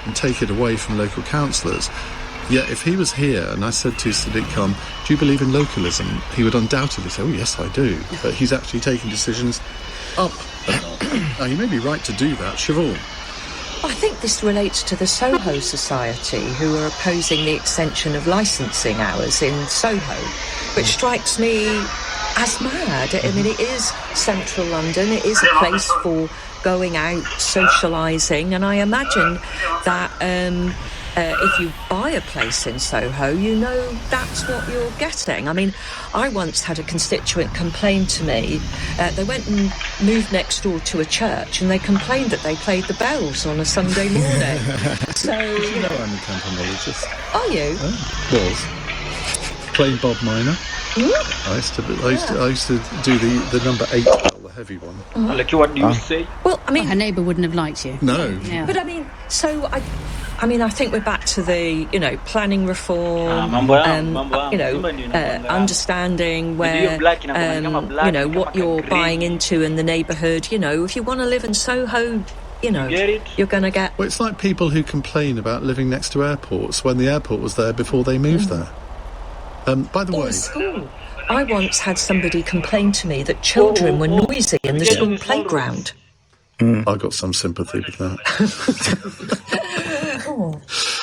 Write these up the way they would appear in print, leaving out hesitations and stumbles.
and take it away from local councillors. Yet if he was here and I said to Sadiq Khan, do you believe in localism? He would undoubtedly say, oh yes I do. But he's actually taking decisions up. Now you may be right to do that. Siobhan. I think this relates to the Soho Society, who are opposing the extension of licensing hours in Soho, which strikes me as mad. I mean, it is central London. It is a place for going out, socialising, and I imagine that if you buy a place in Soho, you know that's what you're getting. I mean, I once had a constituent complain to me. They went and moved next door to a church, and they complained that they played the bells on a Sunday morning. So, you know, I'm a campanologist. Are you? Was. Playing Bob Minor. I used to do the number 8 bell, the heavy one. Alekii, what do you say? Well, I mean, her neighbour wouldn't have liked you. No. Yeah. But I mean, so I mean, I think we're back to the, planning reform, understanding where, what you're buying into in the neighbourhood. If you want to live in Soho, you're going to get... Well, it's like people who complain about living next to airports when the airport was there before they moved there. By the way... School. I once had somebody complain to me that children were noisy in the school playground. I got some sympathy with that.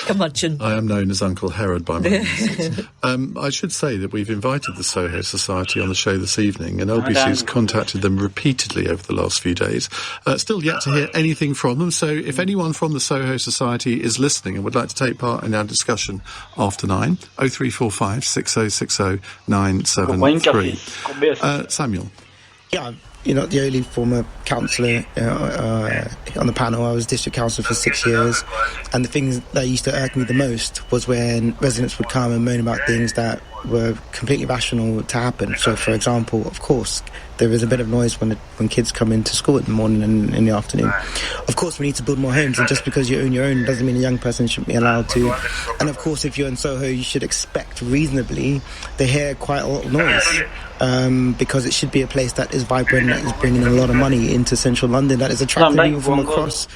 Curmudgeon. I am known as Uncle Herod by my visits. I should say that we've invited the Soho Society on the show this evening, and LBC's contacted them repeatedly over the last few days. Still yet to hear anything from them, so if anyone from the Soho Society is listening and would like to take part in our discussion after 9, 0345 6060 973. Samuel. Yeah, the only former councillor on the panel. I was district councillor for 6 years, and the things that used to irk me the most was when residents would come and moan about things that were completely rational to happen. So, for example, of course, there is a bit of noise when kids come into school in the morning and in the afternoon. Of course, we need to build more homes, and just because you own your own doesn't mean a young person shouldn't be allowed to. And of course, if you're in Soho, you should expect reasonably to hear quite a lot of noise. Because it should be a place that is vibrant, that is bringing a lot of money into central London, that is attracting people from across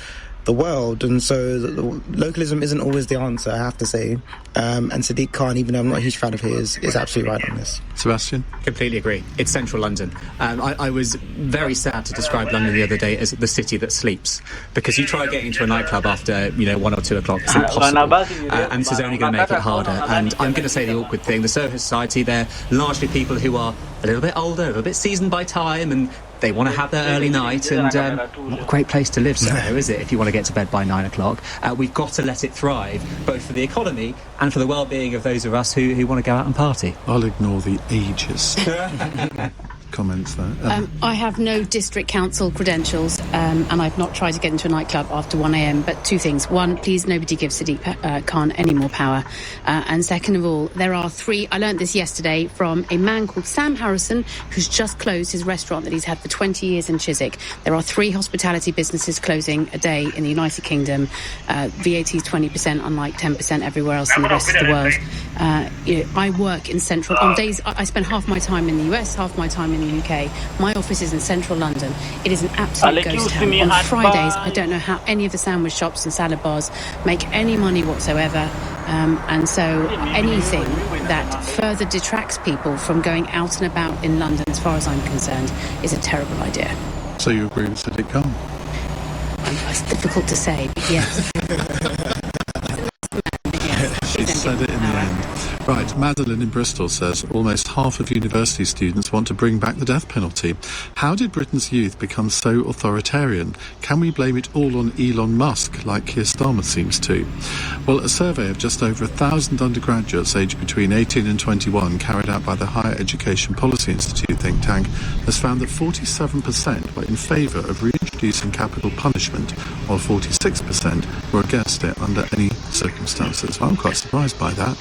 the world. And so localism isn't always the answer, I have to say. And Sadiq Khan, even though I'm not a huge fan of his, is absolutely right on this. Sebastian? Completely agree. It's central London. I was very sad to describe London the other day as the city that sleeps, because you try getting into a nightclub after 1 or 2 o'clock, it's impossible, and this is only going to make it harder. And I'm going to say the awkward thing, the Soho Society, they're largely people who are a little bit older, a little bit seasoned by time, and they want to have their early night, and not a great place to live, Soho, is it, if you want to get to bed by 9 o'clock? We've got to let it thrive, both for the economy and for the well-being of those of us who want to go out and party. I'll ignore the ageist comments there. I have no district council credentials, and I've not tried to get into a nightclub after 1 a.m, but 2 things. One, please nobody give Sadiq Khan any more power. And second of all, there are 3, I learnt this yesterday from a man called Sam Harrison, who's just closed his restaurant that he's had for 20 years in Chiswick. There are 3 hospitality businesses closing a day in the United Kingdom. VAT is 20%, unlike 10% everywhere else in the rest of the world. I work in central, on days, I spend half my time in the US, half my time in the UK. My office is in central London. It is an absolute ghost town. On Fridays, I don't know how any of the sandwich shops and salad bars make any money whatsoever. And so anything that further detracts people from going out and about in London, as far as I'm concerned, is a terrible idea. So you agree with Sadiq Khan? It's difficult to say, but yes. She said it in the end. Right, Madeline in Bristol says almost half of university students want to bring back the death penalty. How did Britain's youth become so authoritarian? Can we blame it all on Elon Musk, like Keir Starmer seems to? Well, a survey of just over 1,000 undergraduates aged between 18 and 21 carried out by the Higher Education Policy Institute think tank has found that 47% were in favour of reintroducing capital punishment, while 46% were against it under any circumstances. I'm quite surprised by that.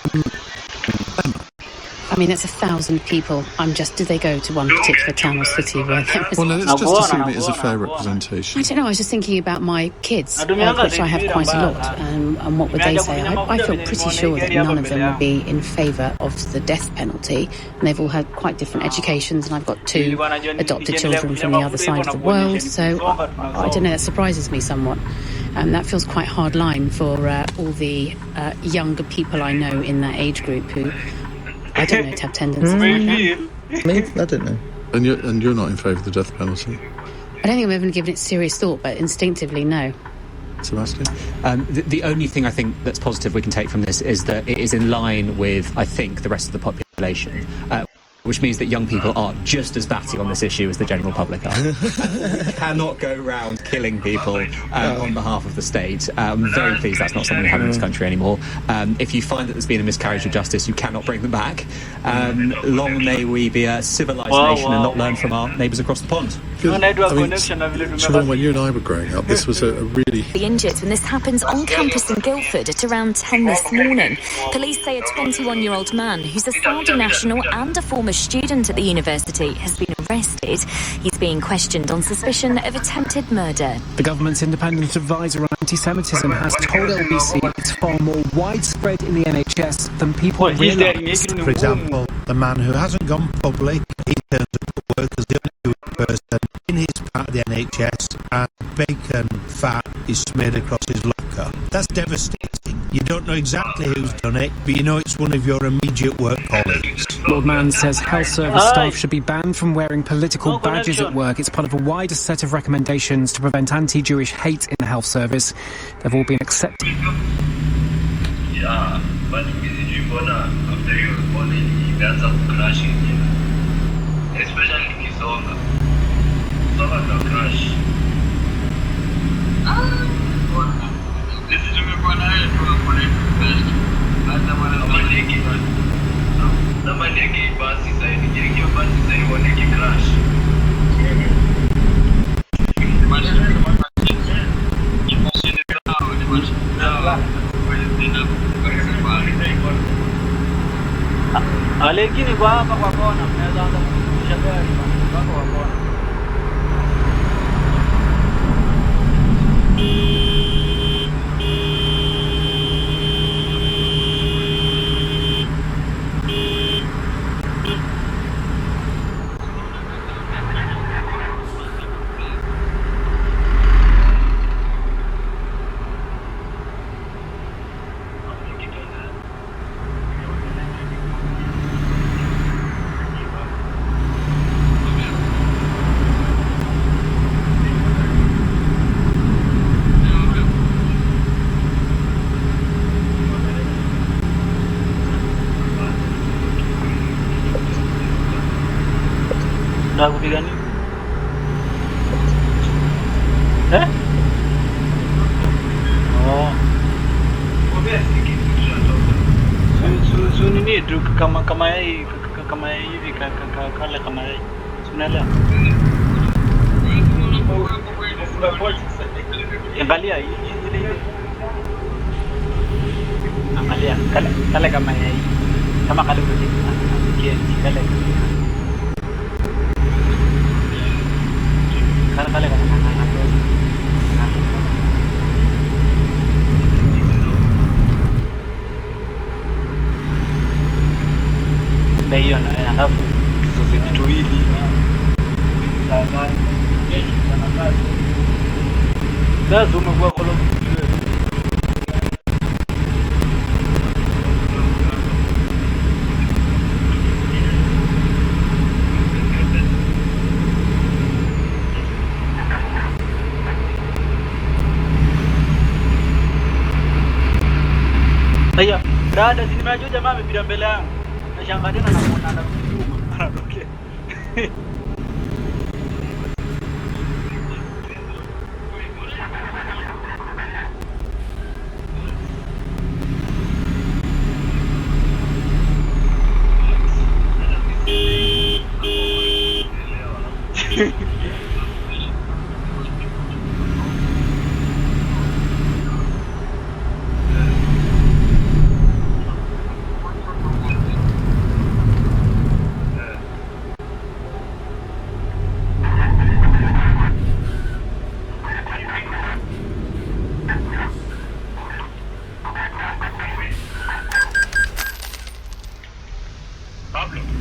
Emma. I mean, that's 1,000 people. Do they go to one particular town or city where there is... Well, no, let's just assume it is a fair representation. I don't know, I was just thinking about my kids, which I have quite a lot, and what would they say? I feel pretty sure that none of them would be in favour of the death penalty, and they've all had quite different educations, and I've got 2 adopted children from the other side of the world, so I don't know, that surprises me somewhat. That feels quite hard line for all the younger people I know in that age group who, I don't know, to have tendencies like that. Me? I don't know. And you're not in favour of the death penalty? I don't think I've ever given it serious thought, but instinctively, no. Sebastian? The only thing I think that's positive we can take from this is that it is in line with, I think, the rest of the population. Which means that young people are just as batty on this issue as the general public are. We cannot go around killing people on behalf of the state. I'm very pleased that's not something we have in this country anymore. If you find that there's been a miscarriage of justice, you cannot bring them back. Long may we be a civilised nation and not learn from our neighbours across the pond. Siobhan, when you and I were growing up, this was a really... The injured when this happens on campus in Guildford at around 10 this morning. Police say a 21-year-old man who's a Saudi national and a former student at the university has been arrested. He's being questioned on suspicion of attempted murder. The government's independent advisor on anti-Semitism has told LBC it's far more widespread in the NHS than people realise. For example, the man who hasn't gone public, he turns up at work as the only person in his part of the NHS, and bacon fat is smeared across his locker. That's devastating. You don't know exactly who's done it, but you know it's one of your immediate work colleagues. Lord Mann says health service staff should be banned from wearing political badges at work. It's part of a wider set of recommendations to prevent anti-Jewish hate in the health service. They've all been accepted. Yeah, but after you crashing, especially Kisonga. Songa crash. This is Alekii ni kwa hapa kwa kona, mnaweza anza kushusha gari kwa kona. Ndio kupiga nini? Nini tu kama hivi kale kama hii. Unaelewa? Angalia ile. Angalia kale kama hii. Kama kale kale. Kale ndio na alafu vitu hivi sasa umekuwa koloni Aya, dada sini maju jamaa amepita mbele yangu. Nashangaa tena namuona anatokea.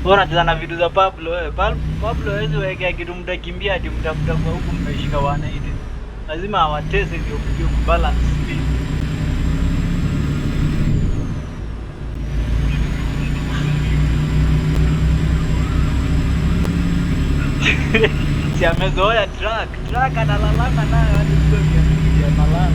Bora tuna vitu za Pablo wewe. Pablo hizo weke kitu mtakimbia hadi mtafuta kwa huku mmeshika wana ile. lazima awateze ndio mjue kubalance speed. Si amezoea truck analalama nayo hadi sio ya malala.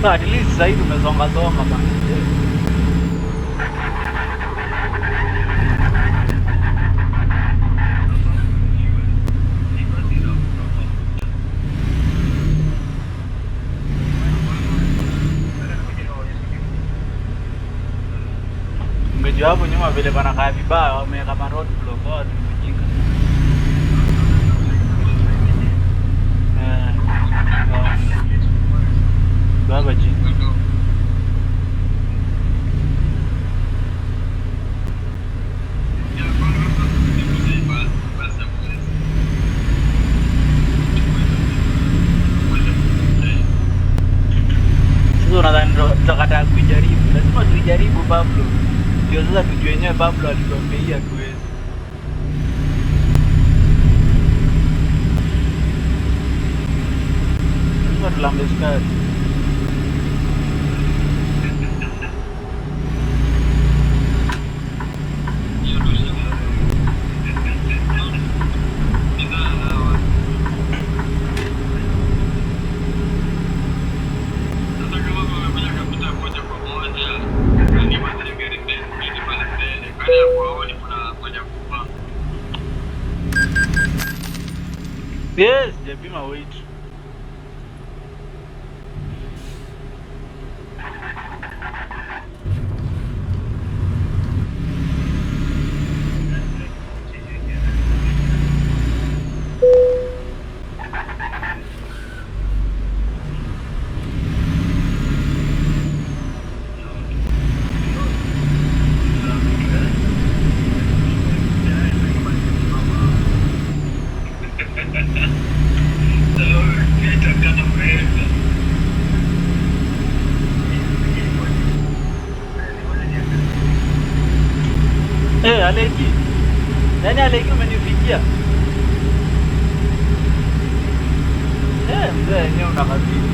At least sasa hivi umezonga bana. Ungejua hapo nyuma vile panakaa vibaya wameweka road block watu wamejinga. Baba ji. Sasa nadhani tutakataa kujaribu. Lazima tuijaribu Pablo. Ndio sasa tujue yenyewe Pablo alituambia tuweze. Lazima tulambe sukari. Yes, japima weight. Alekii. Nani Alekii umenifikia? Mzee yenyewe unakabidi.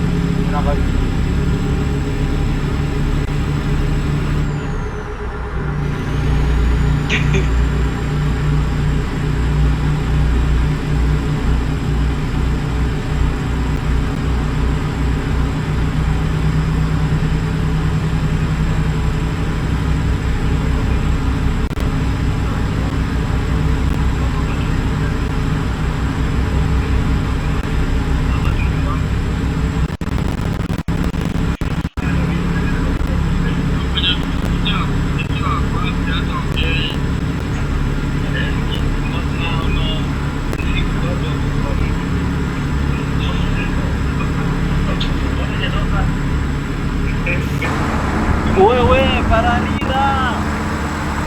Wewe pararira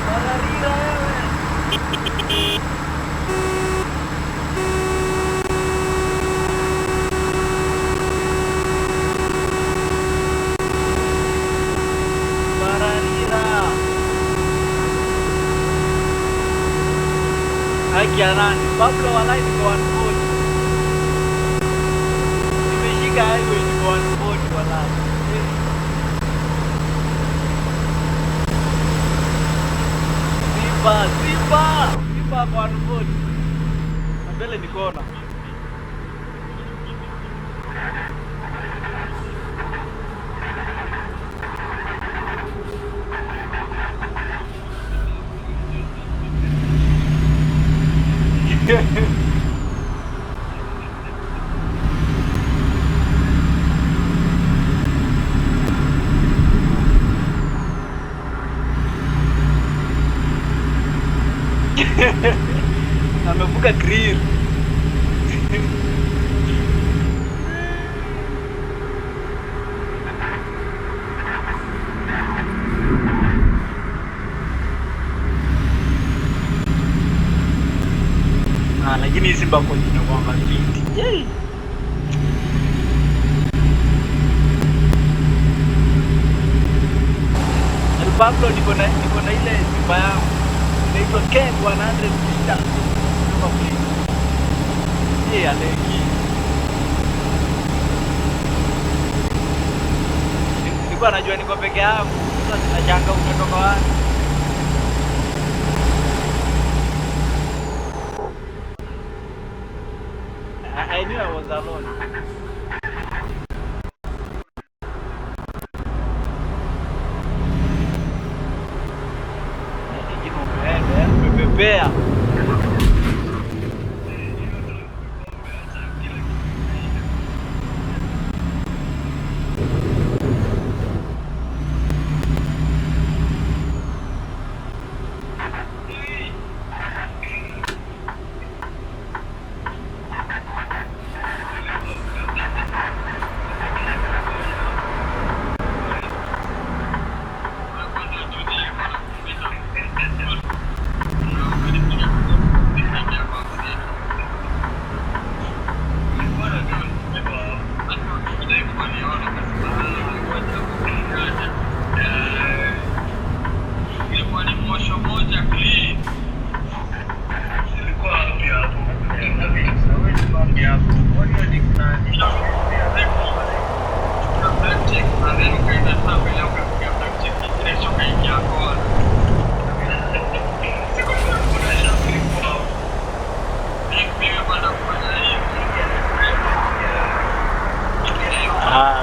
wewe. Pararira. Akiarani Pablo walai ni kwa nbodi. Nimeshika highway ni kwa nbodi walai. Simba kwa nbodi. Mbele ni kona. Amevuka grill. Lakini hizi mbako zinakuanga fiti. Yay. Pablo niko na ile simba yangu. Inaitwa Ken 100 liters. Kama vile. Alekii. Nilikuwa najua niko peke yangu. Sasa tunachanga umetoka wapi? I knew I was alone. Prepare.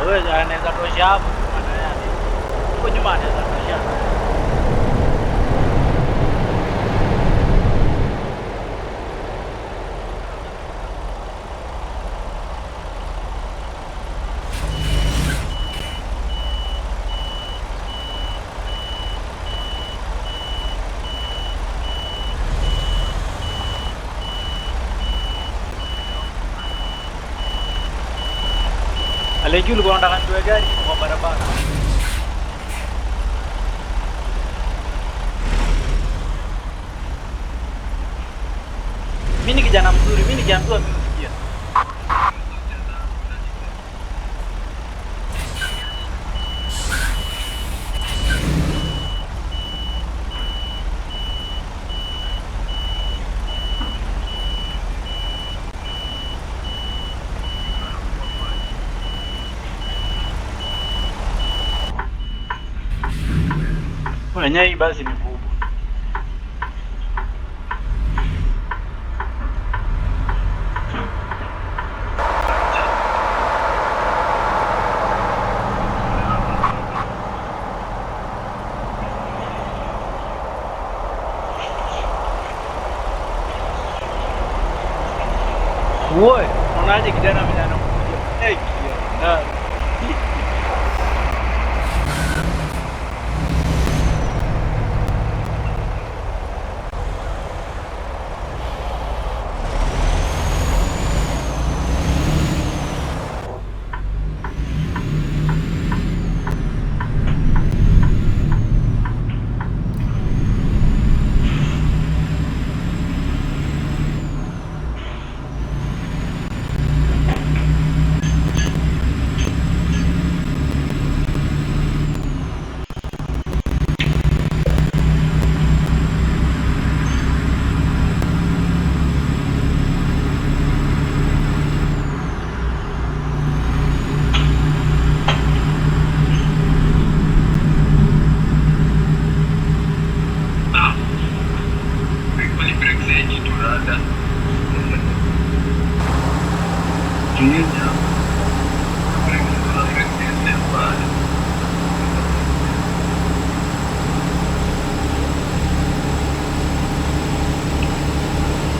Wewe anaweza tosha hapo maana yake. Huko nyuma anaweza tosha. Alekii ulikuwa unataka nitoe gari kwa barabara. Mimi ni kijana mzuri, mimi nikiambiwa mimi sikia. Wenyewe basi ni kubwa. Wewe, unaje kijana mimi anakuja? Kijana.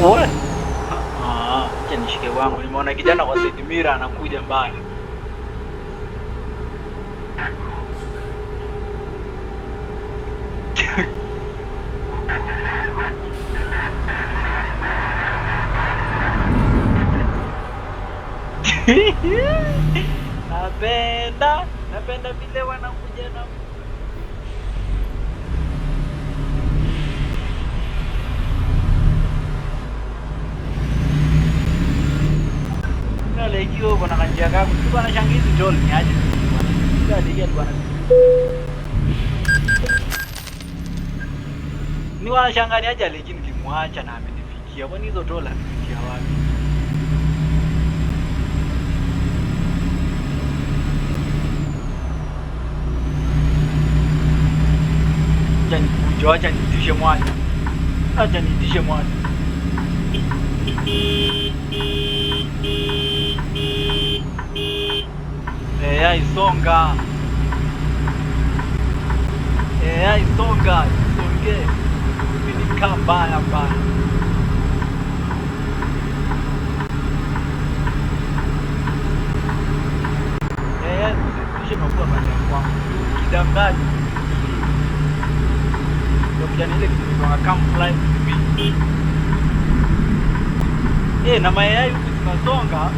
Oe. Acha nishike wangu. Nimeona kijana kwa Sedimira anakuja mbali. napenda vile wanakuja na Alekii bwana kanjia kako bwana shangizi tol ni aje bwana Alekii bwana ni wanashangani aje Alekii nilimwacha na amenifikia kwani hizo dola nifikia wapi acha nitishe mwana isonga isonge ni Campana bana nitishe mapua bana kwa kidangani kijana ile kitu come fly na mayai huku zinasonga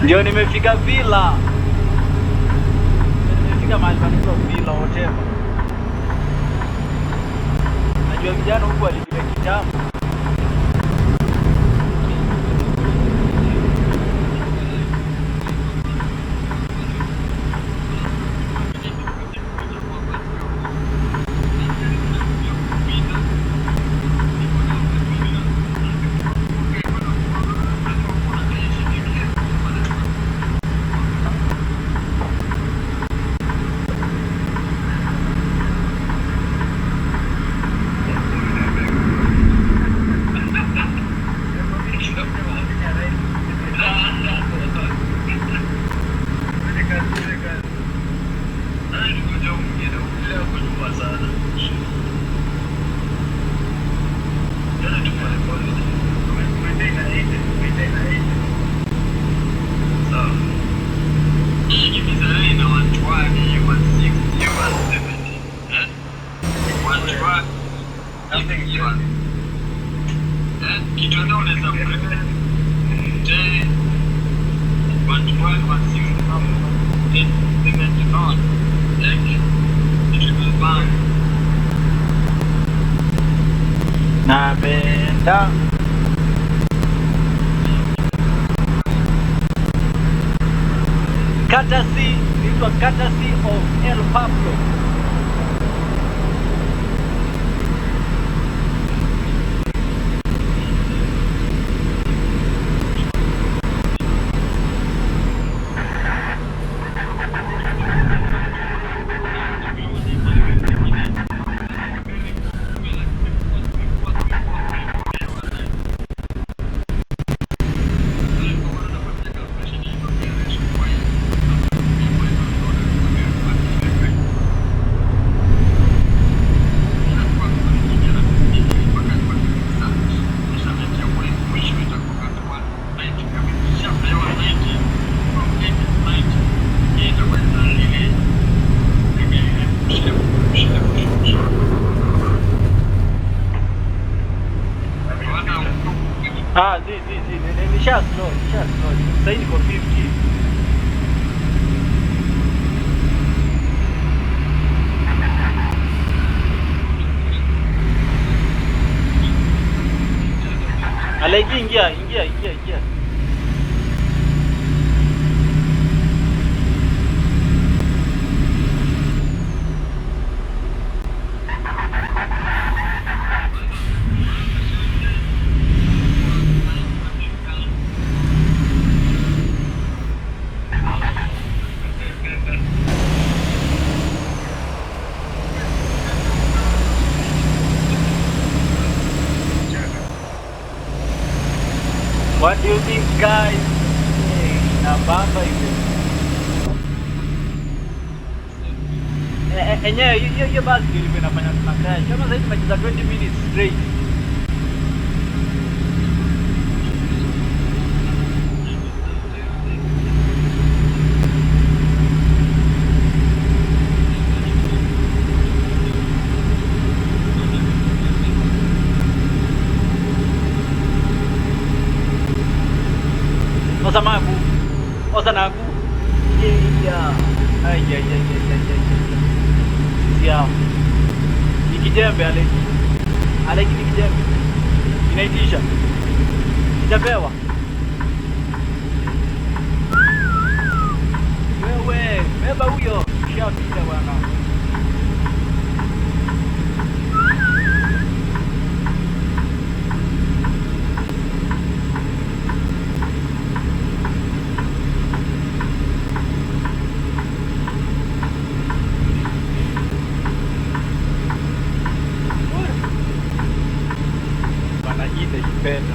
ndio nimefika villa. Nimefika mahali panaitwa villa hotel. Najua vijana huko walivile kitambo. Napenda courtesy of El Pablo. Nisha slow. Sasa niko 50. Alekii ingia. What do you think, guys? Nabamba hivi. Enyewe hiyo basi ilikuwa inafanya tuna crash. Kama sasa tumecheza 20 minutes straight. Osa nagu. Yeah. Ay. Siao. Nikijembe Alekii. Alekii nikijembe. Inaitisha. Itapewa. Wewe, beba huyo. Shapita bwana. Basi nipende.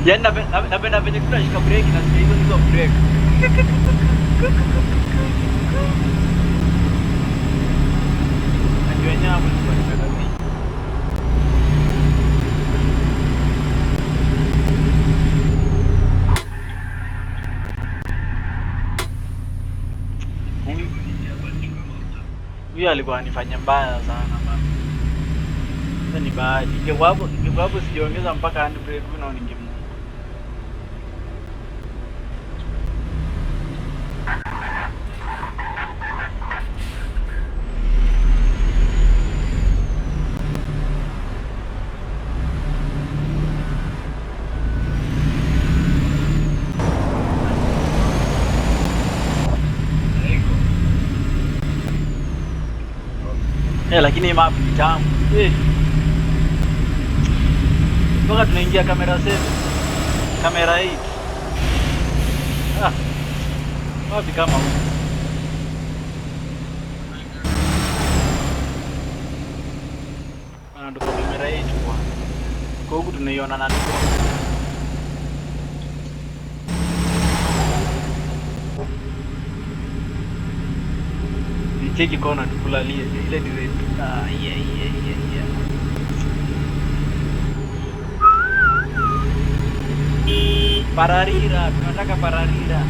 Yaani napenda venye tunashika break na sasa hizo break. Najua nyama kwa nini. Huyu alikuwa anifanya mbaya sana baba. Sasa ni bahati. Ingekuwapo sijaongeza mpaka handbrake na ninge lakini map ni tamu. Toka tunaingia kamera 7. Kamera 8. Wapi kama huko. Ndo kamera 8 kwa. Kwa huku tunaiona na niko. Cheki kona tukulalie ile direct. Yeah. Pararira, tunataka pararira.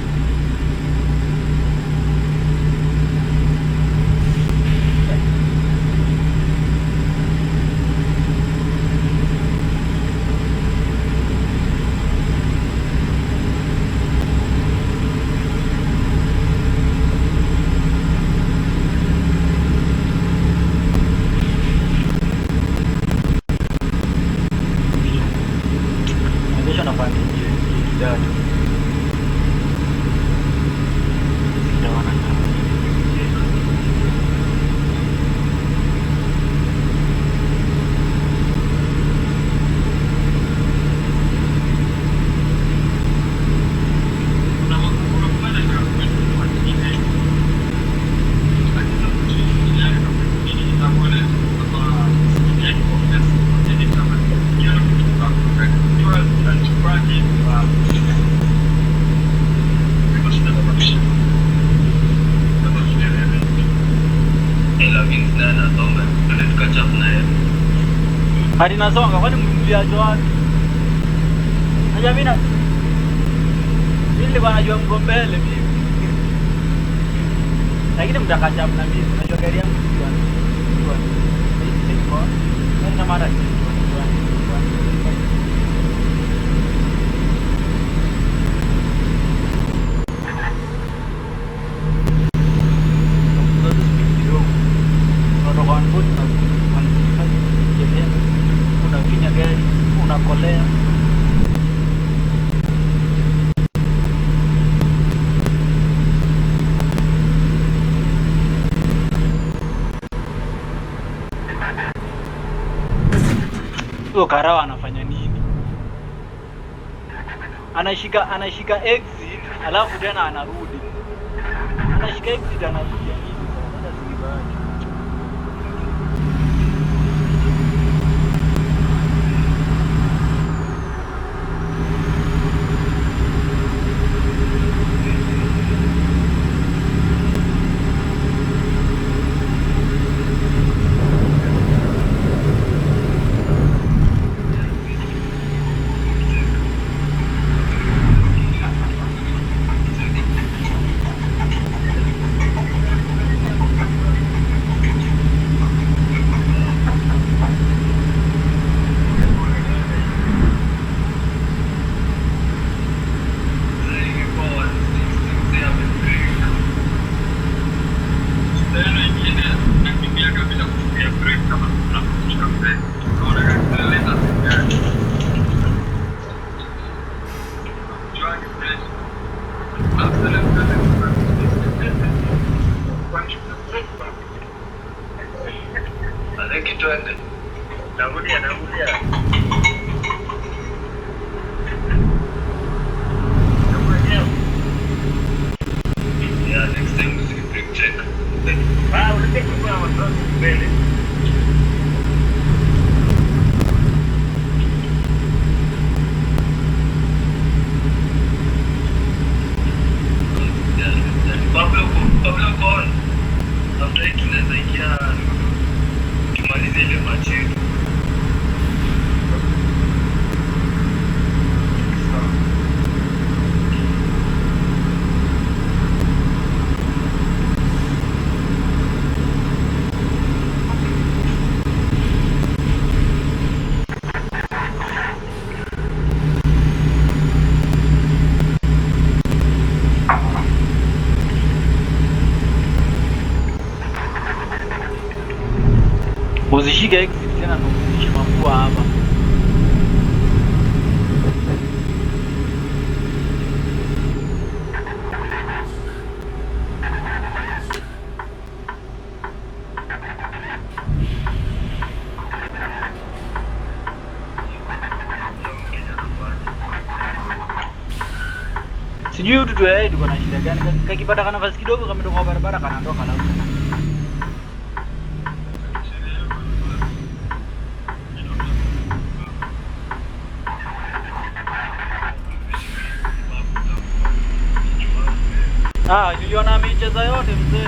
Hadi nasonga kwani mliacho wapi? Hajamina. Ile bwana jua mgombele mimi. Lakini mtakacha na mimi najua gari yangu bwana. Bwana. Na mara unakolea So Karawa anafanya nini? Anashika exit alafu tena anarudi. Anashika exit anarudi nini? Sasa sikibaki. Uzishike exit tena ndo uzishe mapua hapa. Sijui huyu tutu yeye tuko na shida gani? Kakipata nafasi kidogo kametoka kwa barabara kanatoka la huko. Niliona amecheza yote mzee.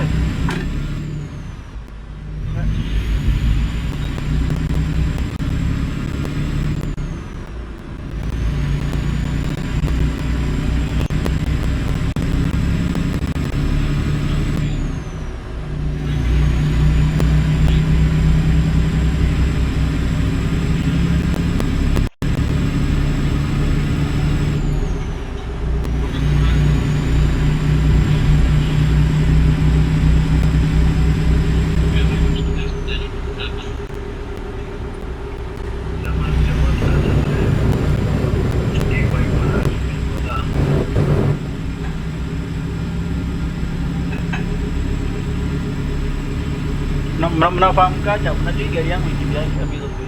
Mnafahamu kacha, unajua gari yangu ikibiaje kabisa tu.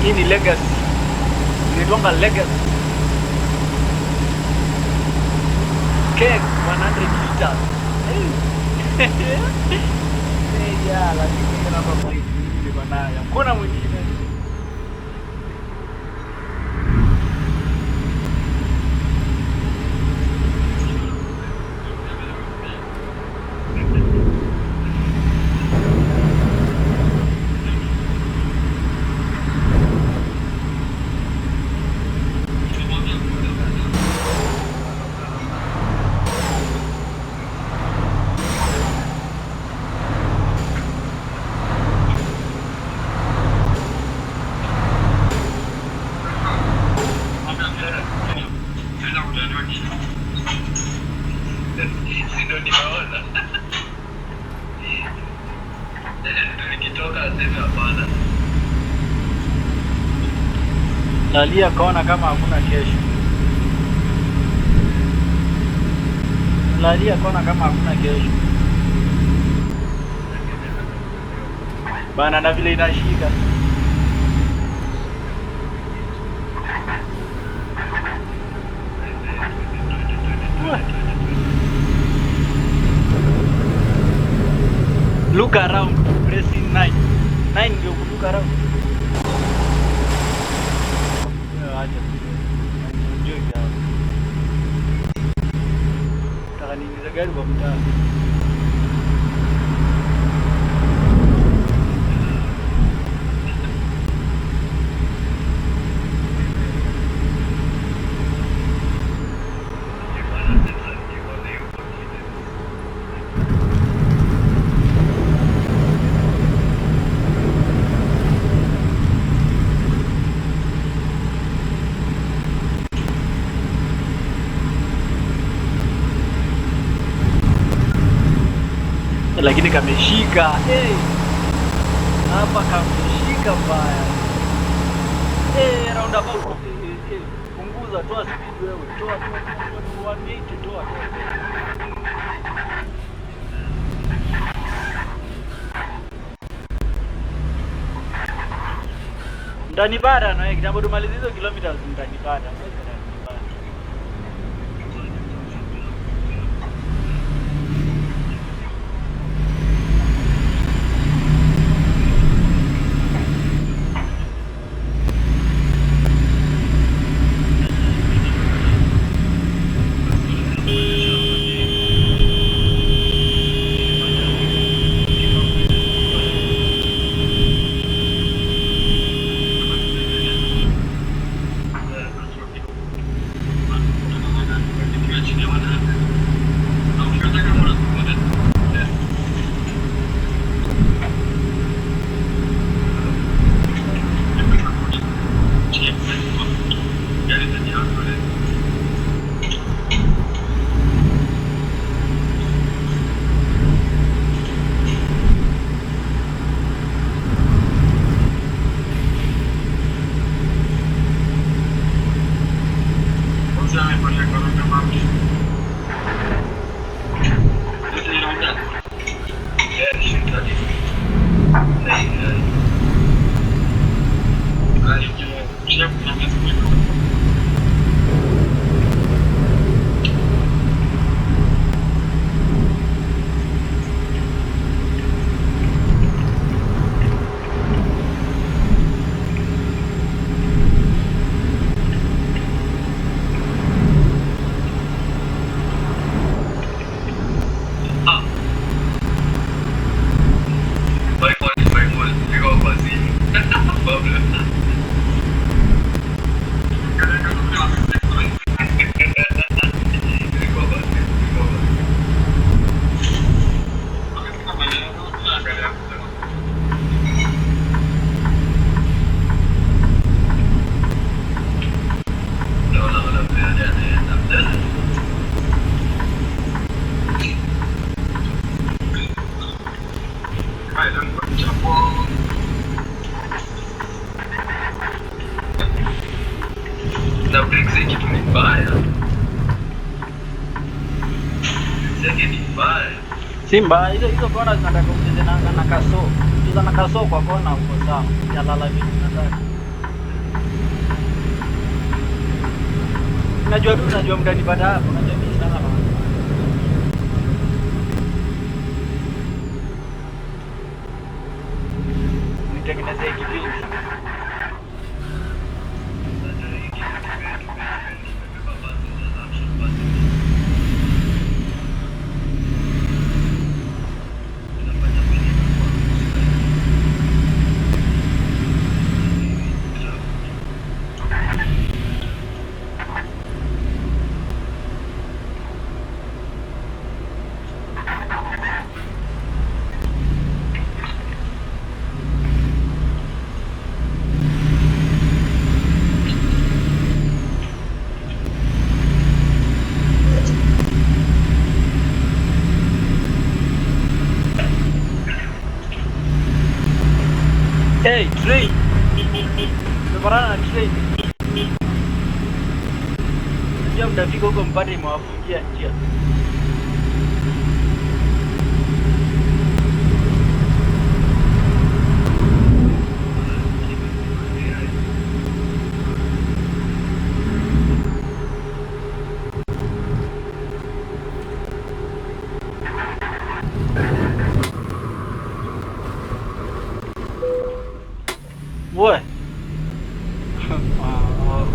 Hii ni legacy. Inaitwa legacy. Cake 100 liters. Ya, lakini kuna mambo hivi bwana. Kuna mwingine. Lalia kaona kama hakuna kesho. Lalia kaona kama hakuna kesho. Bana na vile inashika. Look around, pressing 9. 9 ndio look around. Acha. Enjoy gari. Taka niingize gari kwa mtaa. Lakini kameshika. Hapa kameshika baya. Roundabout. Punguza, toa speed wewe. Toa 180, toa. Ndani bara na kitambo tumalize hizo kilomita ndani bara. Simba hizo kona zinataka ucheze na kaso. Cheza na kaso kwa kona uko sawa. Ya lala vipi nataka. Najua mtanipata hapo, najua mimi sana bana. Nitengeneze kipindi. Hey, train! Preparana na train. Ndio mtafika huko mpate imewafungia njia. Oh.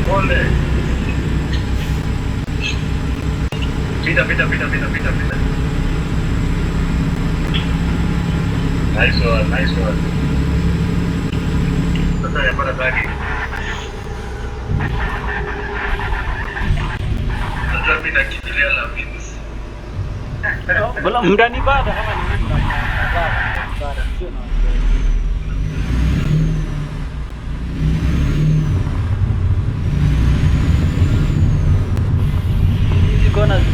Pole. Pita. Nice one. Sasa ya para tagi. Sasa pita kitilia la pins. Belum mdani bada kama ni bada sio na.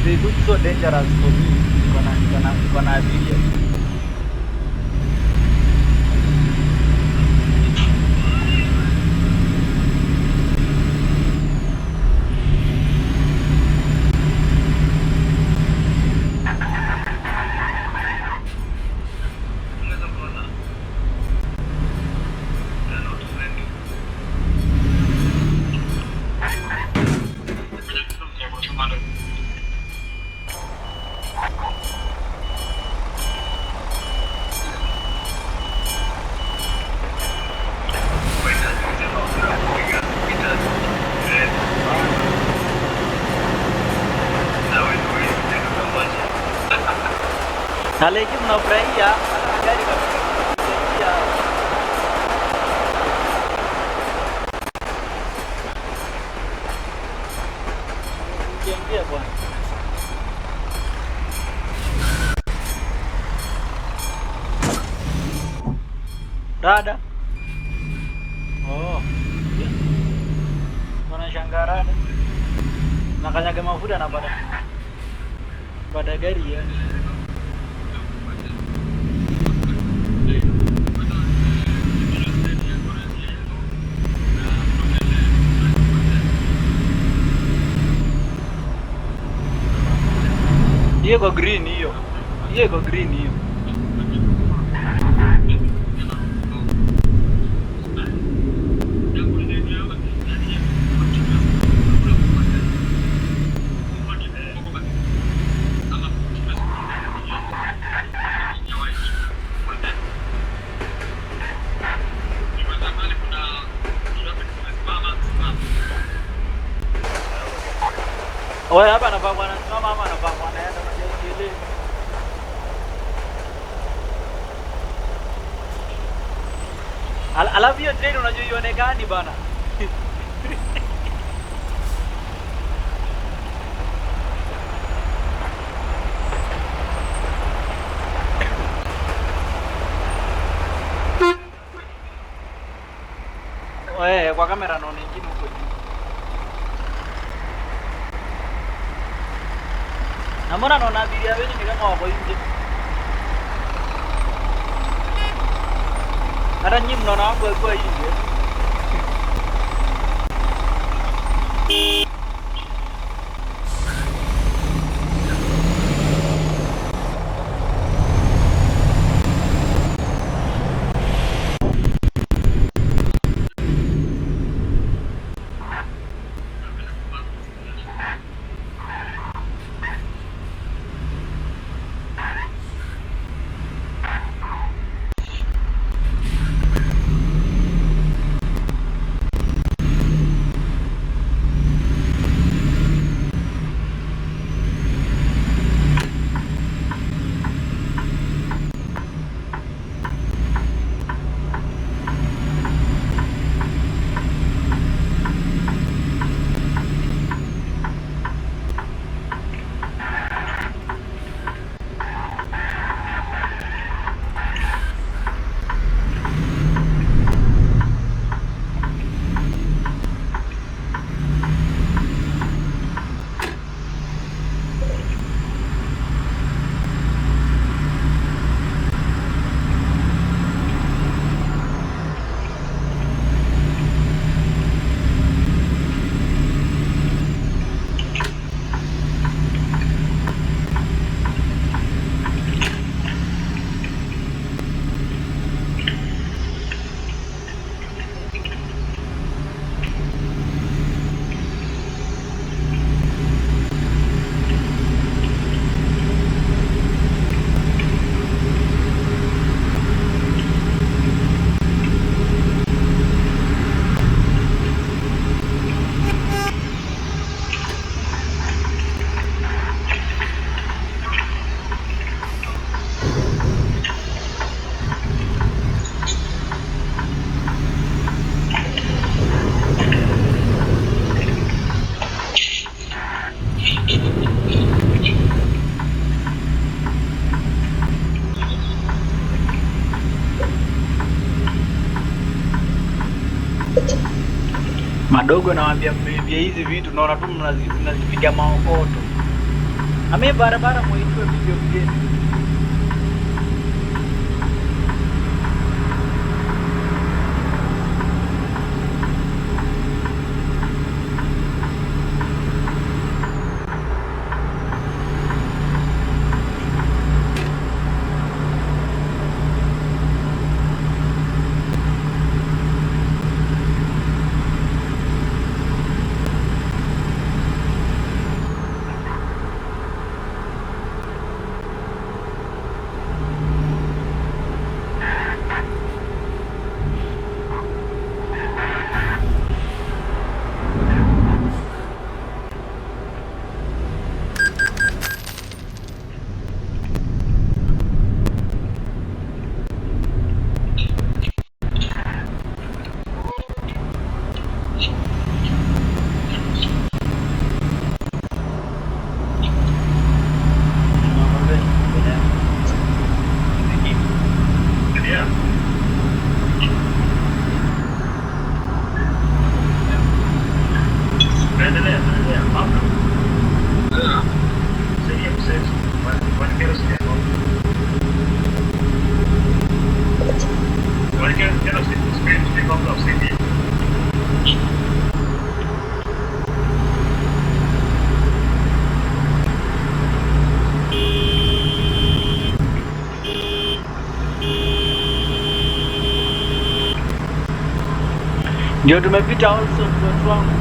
They look so dangerous for me. Gonna abiria. Alekii mnafurahia gari kabisa. Kiingia bwana. Rada. Oh. Wanashangaa rada. Nakanyaga mafuta na pada gari ya. Hiyo iko green hiyo. Oye, hapa anafaa bwana, simama ama anafaa bwana anaenda unajua ile. Alafu hiyo train unajua ionekani bana. Oye, kwa kamera naona ingine huko juu. Na mbona naona abiria wengi ni kama wako nje? Hata nyinyi mnaona wako walikuwa nje. Madogo nawaambia mmevia hizi vitu naona tu mnazipiga maokoto. Ame barabara mwaitwe video mgeni. Ndio tumepita also watu wangu.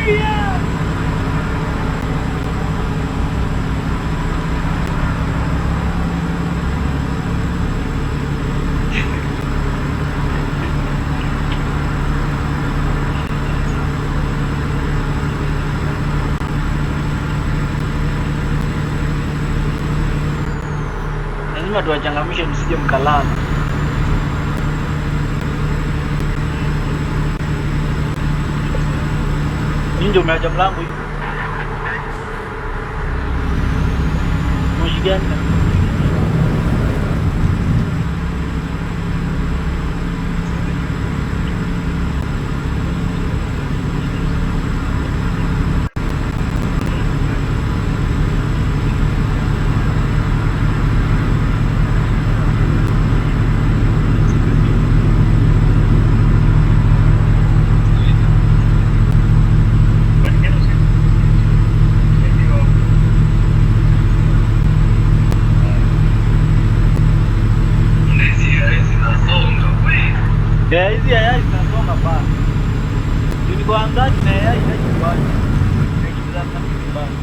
Yeah. Lazima tuwachangamshe msije mkalala. Ndio umeacha mlango hivi. Moshi gani? Hizi yai zinasonga pale. Ndio angani na yai inajiwaje. Inajiza na mbali.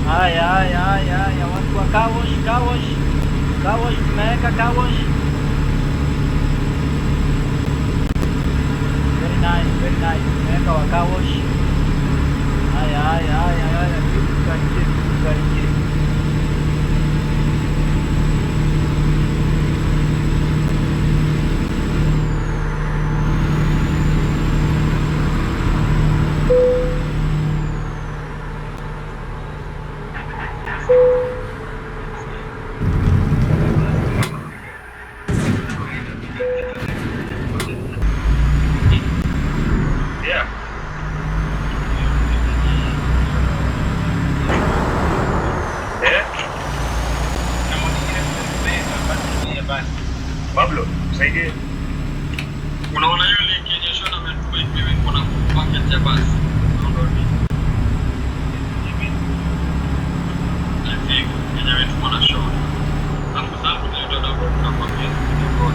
Haya watu wa kawosh tunaweka kawosh. Very nice. Tunaweka wa kawosh. Haya. Tukaribie. Pablo, usaidie. Unaona yule Kenya Shawn ametupa hivi kuna bucket ya basi. Unaona nini? I think Kenya wetu mwana Shawn. Hapo ndio ndio tunakwambia kwa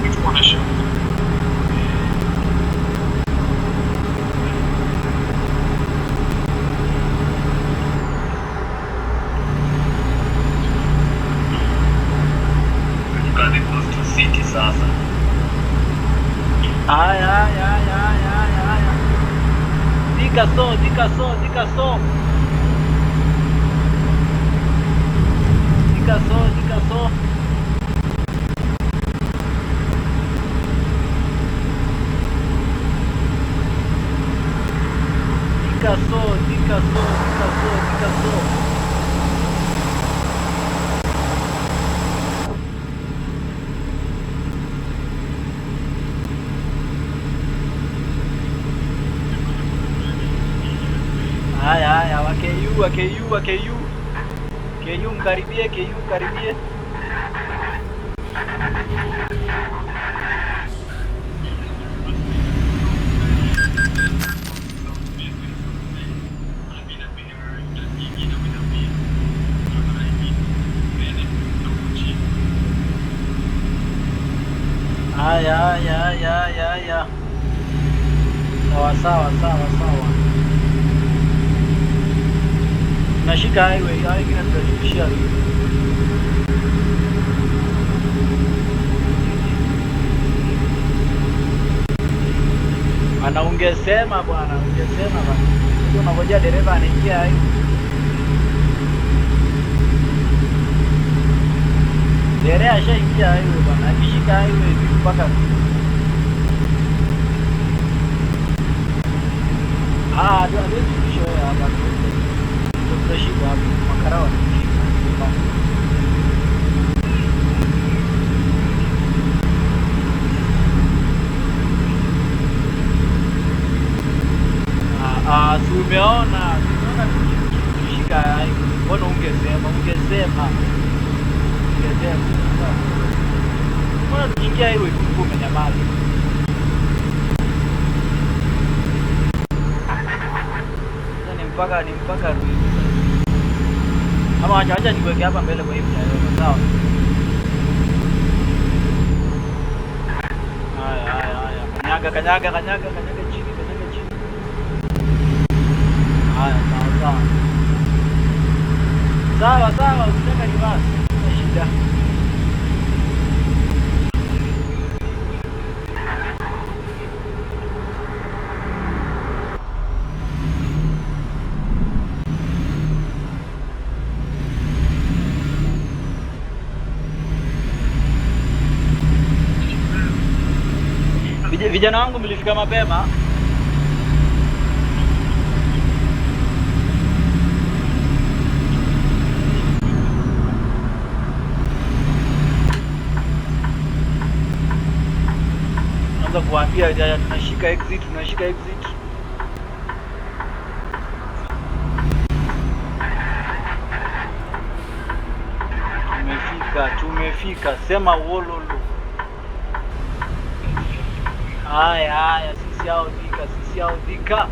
wetu mwana Shawn. Got it close to kiti sasa. Aya. Dika so. Dika so. Aya, wakeyu. Keyu mkaribie. Aya. Sawa. Nashika highway kinatushia. Ungesema bwana. Sio unangoja dereva anaingia hivi. Dereva ashaingia hivi bwana. Akishika hivi mpaka ndio ndio hapa. Tutashika hapo makarawa. Umeona tukishika hivi. Mbona ungesema? Mbona tukiingia hivi umenyamaza? Ni mpaka ama acha niweke hapa mbele kwa hivi sawa. Haya. Kanyaga chini. Haya, sawa. Usitaka ni basi. Shida. Vijana wangu mlifika mapema. Naanza kuambia tunashika exit. Tumefika. Sema wololo. Haya, sisi hao dika.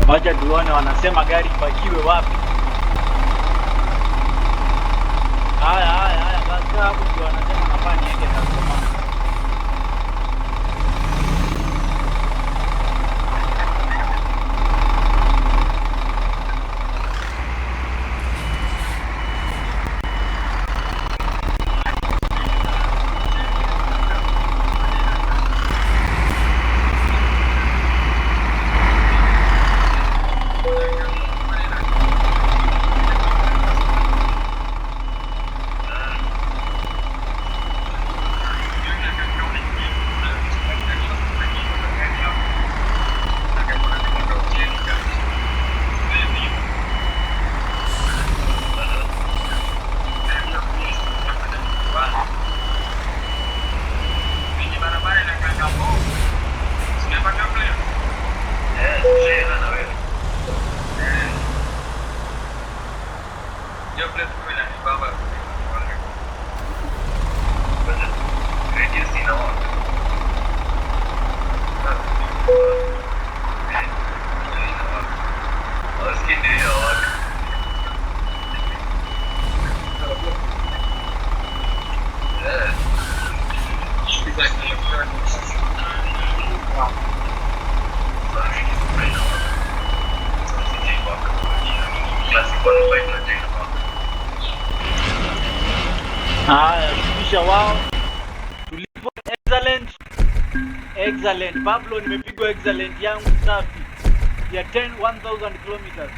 Wacha tuone wanasema gari pakiwe wapi. Haya basi hapo ndio wanasema nafanya yake customer. tulikuwa nufaika na tena baba. Kisha wao tulipo excellent Pablo, nimepigwa excellent yangu safi ya 10,000 kilometers.